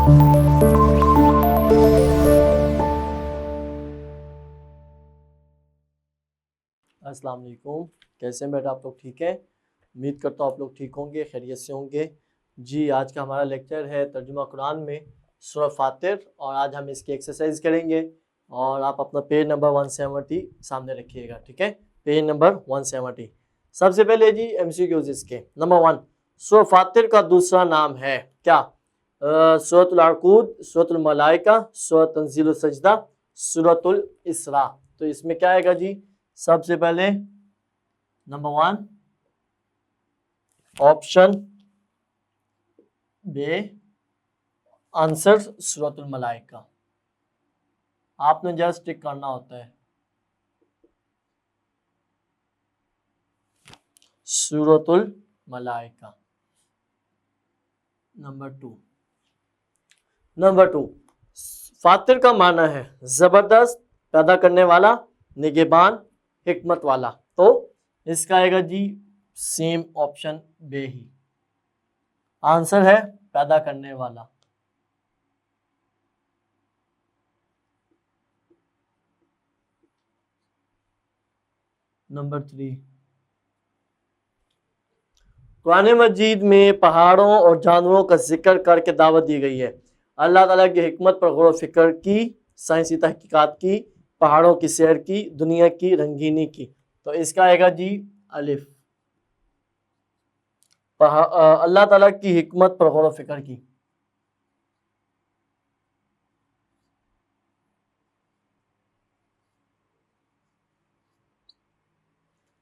अस्सलाम वालेकुम, कैसे हैं बेटा आप लोग? ठीक हैं, उम्मीद करता हूँ आप लोग ठीक होंगे, खैरियत से होंगे जी। आज का हमारा लेक्चर है तर्जुमा कुरान में सूरह फातिर, और आज हम इसकी एक्सरसाइज करेंगे। और आप अपना पेज नंबर 170 सामने रखिएगा, ठीक है, पेज नंबर 170। सबसे पहले जी MCQs इसके। नंबर 1, सूरह फातिर का दूसरा नाम है क्या? सूरतुल अरकूद, सूरतुल मलाइका, सूरत तंजीलुल सजदा, सूरतुल इसरा। तो इसमें क्या आएगा जी? सबसे पहले नंबर 1 ऑप्शन बे, आंसर सूरतुल मलाइका। आपने जस्ट टिक करना होता है, सूरतुल मलाइका। नंबर टू फातिर का माना है जबरदस्त, पैदा करने वाला, निगहबान, हिकमत वाला। तो इसका आएगा जी सेम ऑप्शन बे ही, आंसर है पैदा करने वाला। नंबर 3, कुरान मजीद में पहाड़ों और जानवरों का जिक्र करके दावत दी गई है। अल्लाह ताला की हिकमत पर गौर फिक्र की, साइंसी तहकीकात की, पहाड़ों की सैर की, दुनिया की रंगीनी की। तो इसका आएगा जी अलिफ, अल्लाह ताला की हिकमत पर गौर फिक्र की।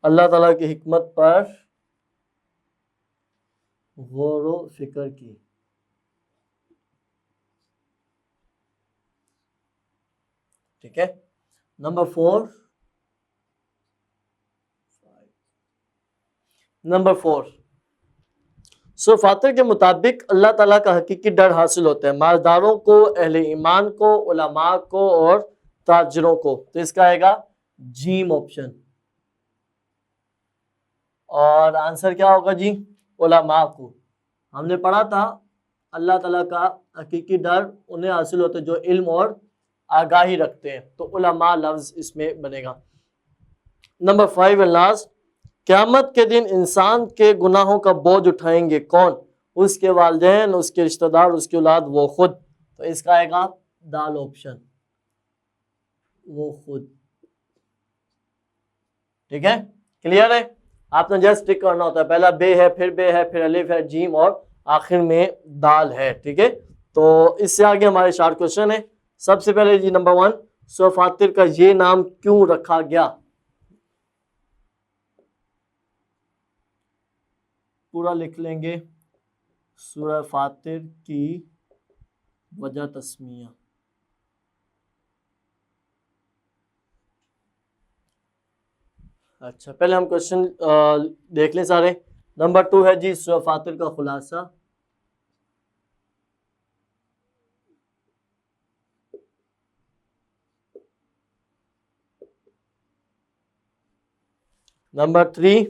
अल्लाह ताला की हिकमत पर गौर फिक्र की। ठीक है। नंबर 4, सो फातिर के मुताबिक अल्लाह ताला का हकीकी डर हासिल होता है मालदारों को, अहले ईमान को, उलमा को और ताजरों को। तो इसका आएगा जीम ऑप्शन, और आंसर क्या होगा जी? उलमा को। हमने पढ़ा था अल्लाह ताला का हकीकी डर उन्हें हासिल होता है जो इल्म और आगाही रखते हैं, तो उलमा लफ्ज इसमें बनेगा। नंबर 5 एंड लास्ट, क़यामत के दिन इंसान के गुनाहों का बोझ उठाएंगे कौन? उसके वालिदैन, उसके रिश्तेदार, उसकी औलाद, वो खुद। तो इसका आएगा दाल ऑप्शन, वो खुद। ठीक है, क्लियर है? आपने जस्ट टिक करना होता है, पहला बे है, फिर बे है, फिर अलिफ है, जीम, और आखिर में दाल है। ठीक है, तो इससे आगे हमारे 4 क्वेश्चन है। सबसे पहले जी नंबर 1, सूरह फातिर का ये नाम क्यों रखा गया? पूरा लिख लेंगे, सूरह फातिर की वजह तस्मिया। अच्छा, पहले हम क्वेश्चन देख लें सारे। नंबर 2 है जी सूरह फातिर का खुलासा। नंबर 3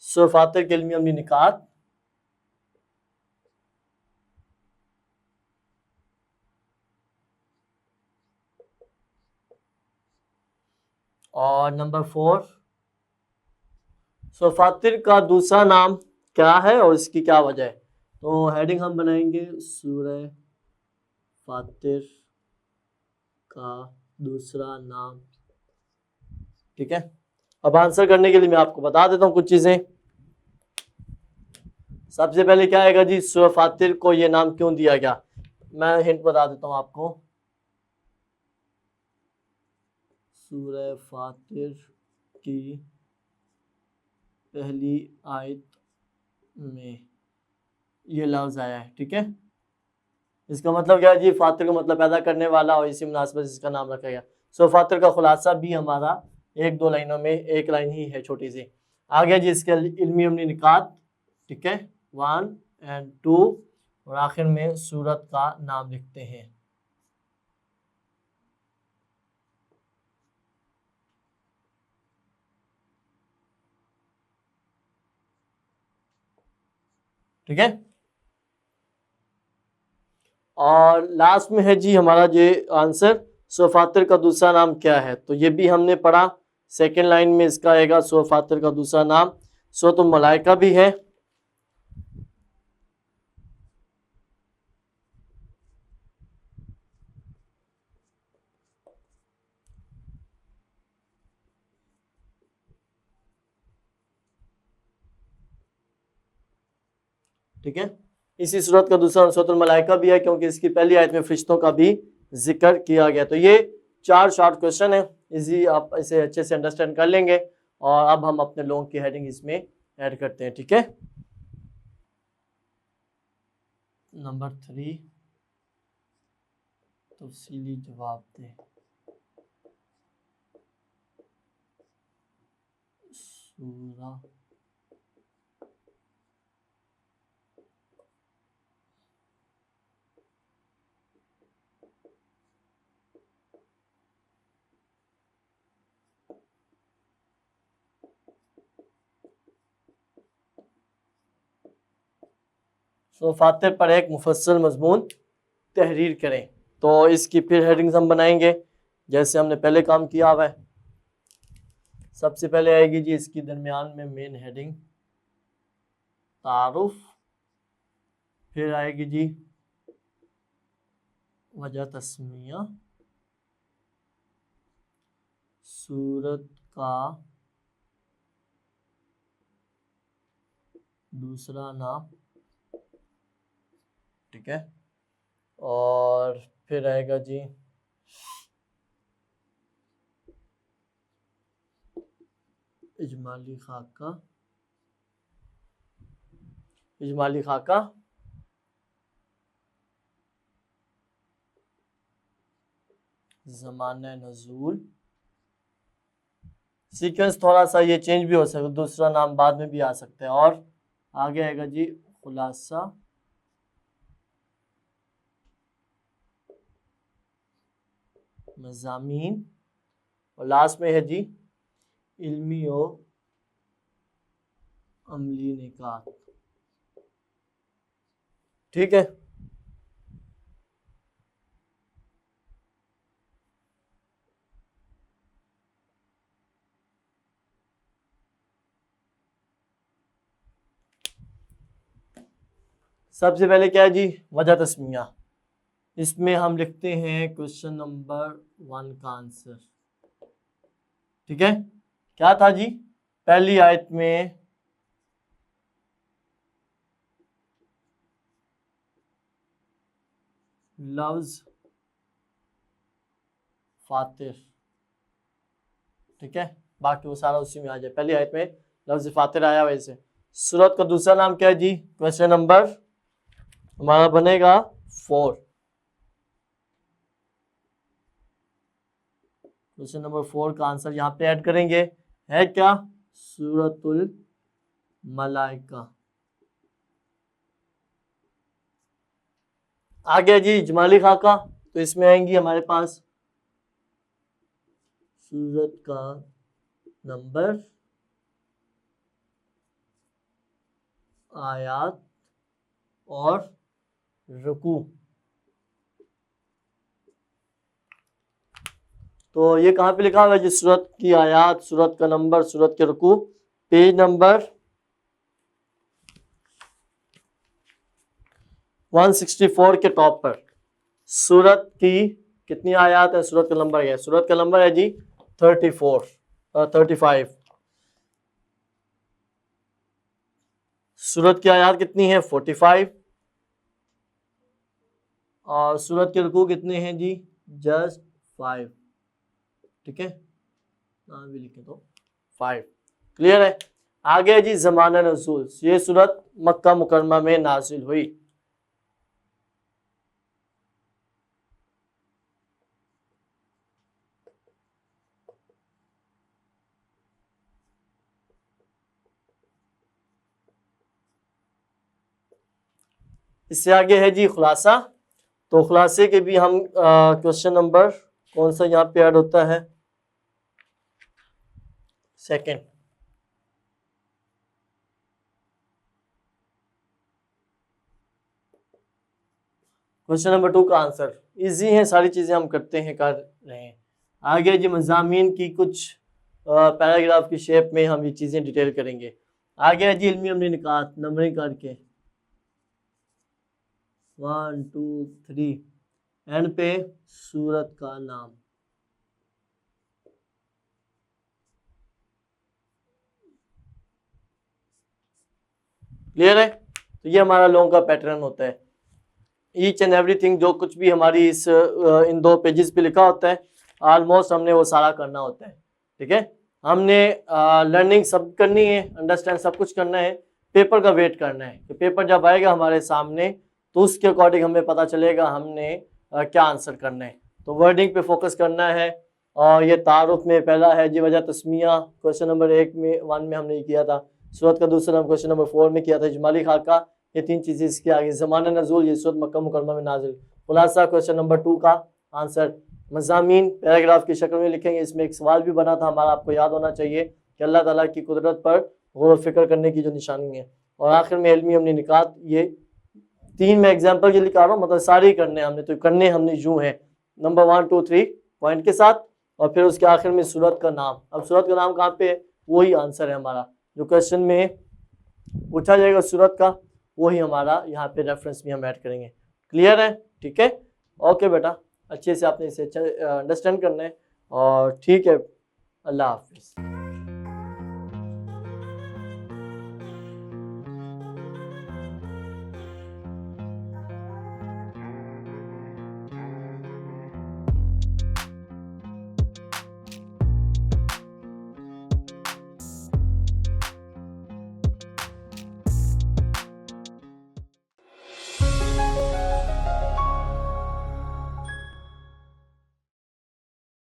सूरह फातिर के इल्मी अमली निकात। और नंबर 4 सूरह फातिर का दूसरा नाम क्या है और इसकी क्या वजह है? तो हेडिंग हम बनाएंगे सूरह फातिर का दूसरा नाम। ठीक है, अब आंसर करने के लिए मैं आपको बता देता हूं कुछ चीजें। सबसे पहले क्या आएगा जी? सूरह फातिर को ये नाम क्यों दिया गया? मैं हिंट बता देता हूं आपको। सूरह फातिर की पहली आयत में ये लफ्ज आया है। ठीक है, इसका मतलब क्या है जी? फातिर का मतलब पैदा करने वाला, और इसी मुनासिबत इसका नाम रखा गया। सो फातिर का खुलासा भी हमारा 1-2 लाइनों में, एक लाइन ही है छोटी सी। आगे जी इसके इल्मी अमली निकात। ठीक है, 1 एंड 2, और आखिर में सूरत का नाम लिखते हैं। ठीक है, और लास्ट में है जी हमारा ये आंसर, सूरह फातिर का दूसरा नाम क्या है, तो ये भी हमने पढ़ा। सेकेंड लाइन में इसका आएगा सूरह फातिर का दूसरा नाम सूरतुल मलाइका भी है। ठीक है, इसी सूरत का दूसरा सूरतुल मलाइका भी है, क्योंकि इसकी पहली आयत में फरिश्तों का भी जिक्र किया गया। तो ये 4 शॉर्ट क्वेश्चन है, इजी आप इसे अच्छे से अंडरस्टैंड कर लेंगे। और अब हम अपने लोगों की हेडिंग इसमें ऐड करते हैं। ठीक है, नंबर 3 तफसीली जवाब दें। सूरा सूरह फातिर पर एक मुफस्सल मजमून तहरीर करें। तो इसकी फिर हेडिंग्स हम बनाएंगे जैसे हमने पहले काम किया हुआ है। सबसे पहले आएगी जी इसकी दरमियान में मेन हेडिंग तारुफ, फिर आएगी जी वजह तस्मिया, सूरत का दूसरा नाम। ठीक है, और फिर आएगा जी इजमाली खाका, इजमाली खाका, ज़माना नज़ूल। सीक्वेंस थोड़ा सा ये चेंज भी हो सकता है, दूसरा नाम बाद में भी आ सकता है। और आगे आएगा जी खुलासा, मज़ामीन, और लास्ट में है जी इल्मी और अमली निकात। ठीक है, सबसे पहले क्या है जी वजह तस्मिया। इसमें हम लिखते हैं क्वेश्चन नंबर 1 का आंसर। ठीक है, क्या था जी, पहली आयत में लफ्ज फातिर। ठीक है, बाकी वो सारा उसी में आ जाए। पहली आयत में लफ्ज फातिर आया, वैसे सूरत का दूसरा नाम क्या है जी, क्वेश्चन नंबर हमारा बनेगा 4। क्वेश्चन नंबर 4 का आंसर यहाँ पे ऐड करेंगे, है क्या, सूरतुल मलाइका। आगे जी इजमाली खाका, तो इसमें आएंगी हमारे पास सूरत का नंबर, आयात और रुकू। तो ये कहाँ पे लिखा हुआ है जी, सूरत की आयात, सूरत का नंबर, सूरत के रुकू, पेज नंबर 164 के टॉप पर। सूरत की कितनी आयात है, सूरत का नंबर है, सूरत का नंबर है जी 35। सूरत की आयात कितनी है 45, और सूरत के रुकू कितने हैं जी जस्ट 5। ठीक है, भी लिखे तो 5। क्लियर है। आगे जी ज़माना नज़ूल, ये सूरत मक्का मुकरमा में नाजिल हुई। इससे आगे है जी खुलासा। तो खुलासे के भी हम क्वेश्चन नंबर कौन सा यहाँ पे ऐड होता है, 2। क्वेश्चन नंबर 2 का आंसर इजी है, सारी चीज़ें हम करते हैं, कर रहे हैं। आगे जी मज़ामीन की कुछ पैराग्राफ की शेप में हम ये चीज़ें डिटेल करेंगे। आगे है जी इल्मी अमली निकात नंबरिंग करके 1 2 3 एंड पे सूरत का नाम। क्लियर है? तो ये हमारा लॉन्ग का पैटर्न होता है। ईच एंड एवरीथिंग जो कुछ भी हमारी इस इन 2 पेजेस पे लिखा होता है ऑलमोस्ट हमने वो सारा करना होता है। ठीक है, हमने लर्निंग सब करनी है, अंडरस्टैंड सब कुछ करना है, पेपर का वेट करना है कि पेपर जब आएगा हमारे सामने तो उसके अकॉर्डिंग हमें पता चलेगा हमने क्या आंसर करना है। तो वर्डिंग पे फोकस करना है। और ये तारुफ में पहला है जी वजह तस्मिया, क्वेश्चन नंबर 1 में हमने ये किया था। सूरत का दूसरा नाम क्वेश्चन नंबर 4 में किया था। इजमाली खाका, ये 3 चीज़ें इसके आगे। ज़माना नज़ूल, ये सूरत मक्का मुकरमा में नाजिल। खुलासा क्वेश्चन नंबर 2 का आंसर। मज़ामीन पैराग्राफ की शक्ल में लिखेंगे। इसमें एक सवाल भी बना था हमारा, आपको याद होना चाहिए कि अल्लाह ताला की कुदरत पर गौर फ़िक्र करने की जो निशानी है। और आखिर में इल्मी अमली निकात, ये 3 में एग्जाम्पल के लिए कर रहा हूँ, मतलब सारे करने हमने, तो करने हमने यूँ है नंबर 1 2 3 पॉइंट के साथ, और फिर उसके आखिर में सूरत का नाम। अब सूरत का नाम कहाँ पे है, वही आंसर है हमारा। जो क्वेश्चन में पूछा जाएगा सूरत का, वही हमारा यहाँ पे रेफरेंस भी हम ऐड करेंगे। क्लियर है? ठीक है, ओके बेटा, अच्छे से आपने इसे अच्छा अंडरस्टैंड करना है। और ठीक है, अल्लाह हाफिज़।